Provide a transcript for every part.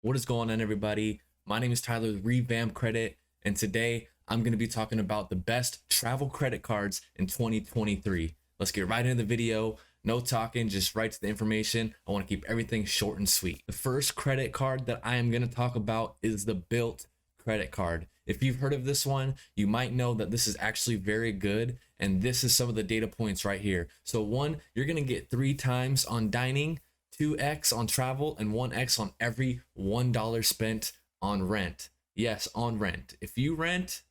What is going on, everybody? My name is Tyler with Revamp Credit, and today I'm going to be talking about the best travel credit cards in 2023. Let's get right into the video. No talking, just right to the information. I want to keep everything short and sweet. The first credit card that I am going to talk about is the Bilt credit card. If you've heard of this one, you might know that this is actually very good, and this is some of the data points right here. So one, you're going to get 3 times on dining, 2x on travel, and 1x on every $1 spent on rent. Yes, on rent. If you rent,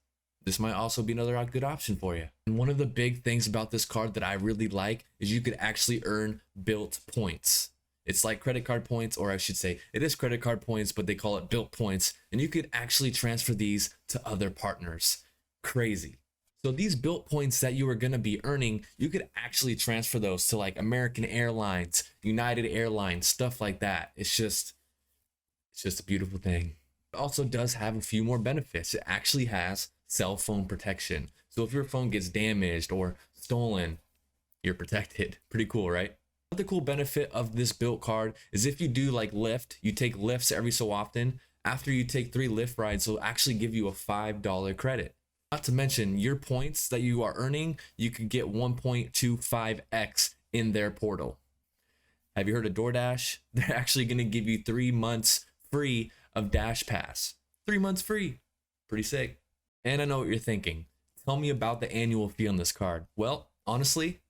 this might also be another good option for you. And one of the big things about this card that I really like is you could actually earn Bilt points. It's like credit card points, or I should say it is credit card points, but they call it Bilt points, and you could actually transfer these to other partners. Crazy. So these Bilt points that you are going to be earning, you could actually transfer those to like American Airlines, United Airlines, stuff like that. It's just a beautiful thing. It also does have a few more benefits. It actually has cell phone protection. So if your phone gets damaged or stolen, you're protected. Pretty cool, right? Another cool benefit of this Bilt card is if you do like Lyft, you take Lyfts every so often. After you take 3 Lyft rides, they'll actually give you a $5 credit. Not to mention your points that you are earning, you could get 1.25x in their portal. Have you heard of DoorDash? They're actually going to give you 3 months free of Dash Pass. 3 months free. Pretty sick. And I know what you're thinking. Tell me about the annual fee on this card. Well, honestly,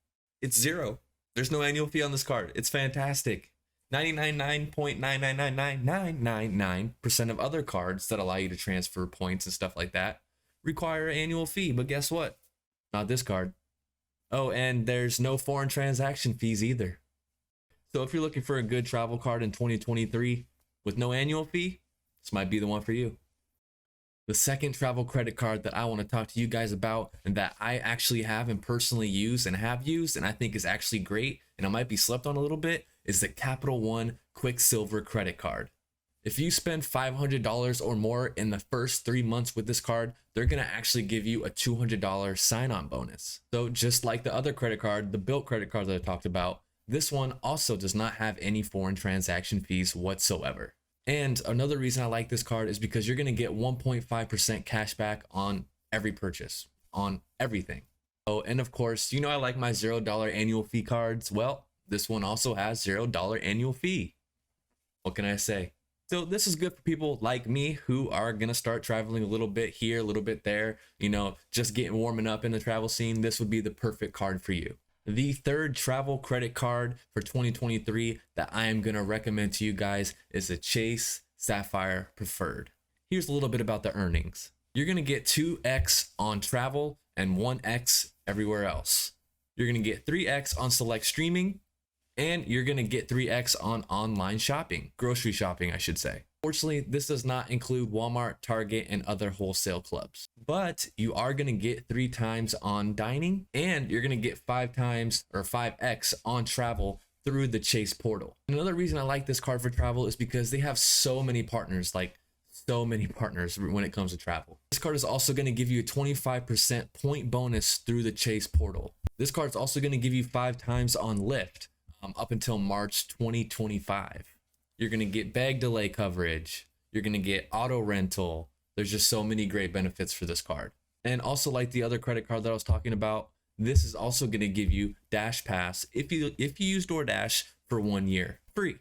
it's zero. There's no annual fee on this card. It's fantastic. 99.9999999% of other cards that allow you to transfer points and stuff like that require an annual fee, but guess what? Not this card. Oh, and there's no foreign transaction fees either. So if you're looking for a good travel card in 2023 with no annual fee, this might be the one for you. The second travel credit card that I want to talk to you guys about, and that I actually have and personally use and have used and I think is actually great and I might be slept on a little bit, is the Capital One Quicksilver credit card. If you spend $500 or more in the first 3 months with this card, they're going to actually give you a $200 sign-on bonus. So just like the other credit card, the Bilt credit card that I talked about, this one also does not have any foreign transaction fees whatsoever. And another reason I like this card is because you're going to get 1.5% cash back on every purchase, on everything. Oh, and of course, you know I like my $0 annual fee cards. Well, this one also has $0 annual fee. What can I say? So this is good for people like me who are going to start traveling a little bit here, a little bit there, just getting warming up in the travel scene. This would be the perfect card for you. The third travel credit card for 2023 that I am going to recommend to you guys is the Chase Sapphire Preferred. Here's a little bit about the earnings. You're going to get 2x on travel and 1x everywhere else. You're going to get 3x on select streaming, and you're going to get 3x on online shopping, grocery shopping, I should say. Fortunately, this does not include Walmart, Target, and other wholesale clubs. But you are going to get 3 times on dining, and you're going to get 5 times or 5x on travel through the Chase portal. Another reason I like this card for travel is because they have so many partners, when it comes to travel. This card is also going to give you a 25% point bonus through the Chase portal. This card is also going to give you 5 times on Lyft. Up until March 2025. You're going to get bag delay coverage. You're going to get auto rental. There's just so many great benefits for this card. And also, like the other credit card that I was talking about, this is also going to give you Dash Pass if you use DoorDash for 1 year free.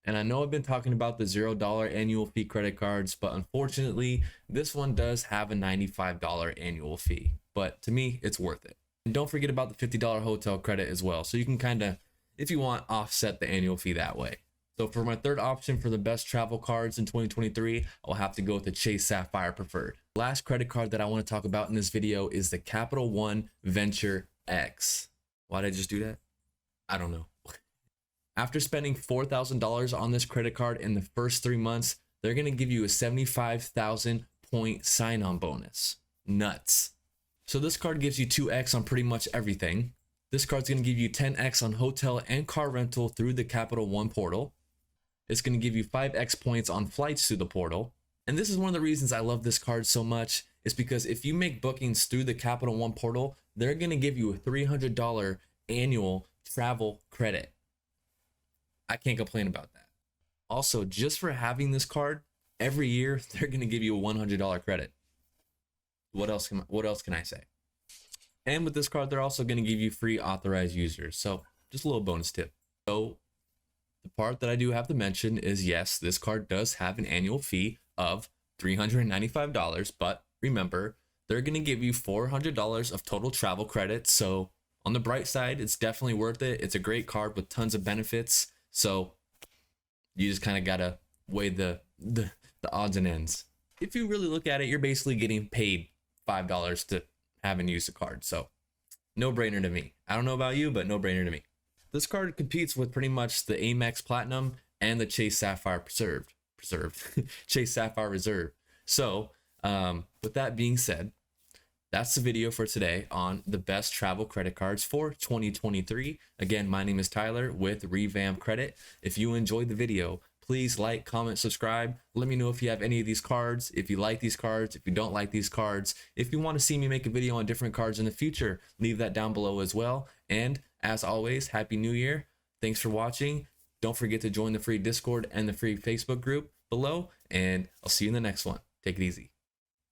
And I know I've been talking about the $0 annual fee credit cards, but unfortunately, this one does have a $95 annual fee. But to me, it's worth it. And don't forget about the $50 hotel credit as well. So you can kind of, if you want, offset the annual fee that way. So for my third option for the best travel cards in 2023, I'll have to go with the Chase Sapphire Preferred. Last credit card that I want to talk about in this video is the Capital One Venture X. Why did I just do that? I don't know. After spending $4,000 on this credit card in the first 3 months, they're going to give you a 75,000 point sign-on bonus. Nuts. So this card gives you 2x on pretty much everything. This card's going to give you 10x on hotel and car rental through the Capital One portal. It's going to give you 5x points on flights through the portal. And this is one of the reasons I love this card so much, is because if you make bookings through the Capital One portal, they're going to give you a $300 annual travel credit. I can't complain about that. Also, just for having this card, every year they're going to give you a $100 credit. What else can I say? And with this card, they're also going to give you free authorized users. So just a little bonus tip. So the part that I do have to mention is, yes, this card does have an annual fee of $395, but remember, they're going to give you $400 of total travel credits. So on the bright side, it's definitely worth it. It's a great card with tons of benefits. So you just kind of got to weigh the odds and ends. If you really look at it, you're basically getting paid $5 to have and use the card. So no brainer to me. I don't know about you, but no brainer to me. This card competes with pretty much the Amex Platinum and the Chase Sapphire Preserved. Chase Sapphire Reserve. So with that being said, that's the video for today on the best travel credit cards for 2023. Again, my name is Tyler with Revamp Credit. If you enjoyed the video, please like, comment, subscribe. Let me know if you have any of these cards, if you like these cards, if you don't like these cards. If you want to see me make a video on different cards in the future, leave that down below as well. And as always, Happy New Year. Thanks for watching. Don't forget to join the free Discord and the free Facebook group below, and I'll see you in the next one. Take it easy.